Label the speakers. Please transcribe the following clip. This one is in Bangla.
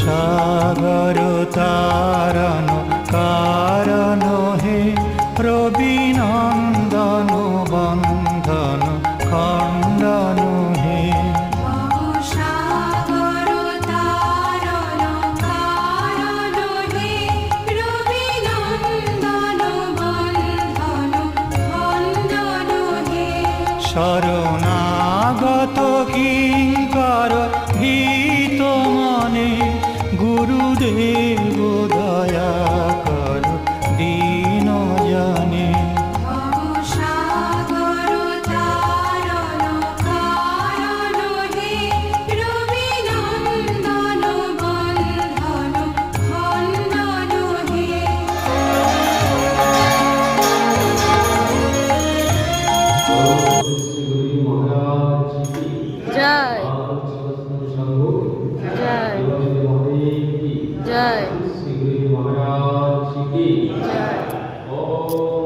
Speaker 1: সাগর তারণ কারণ হে, রবি নন্দন বন্ধন খণ্ডন হে।
Speaker 2: সাগর তারণ কারণ হে, রবি নন্দন বন্ধন খণ্ডন হে।
Speaker 1: শরণাগত কিঙ্কর ভীত মনে, গুরুদেব দয়া কর দীন জনে।
Speaker 2: সাগর তারণ কারণ হে, রবি নন্দন বন্ধন খণ্ডন হে।
Speaker 3: জয় জয় জয়
Speaker 4: श्री गुरु महाराज की
Speaker 3: জয়।
Speaker 4: ओम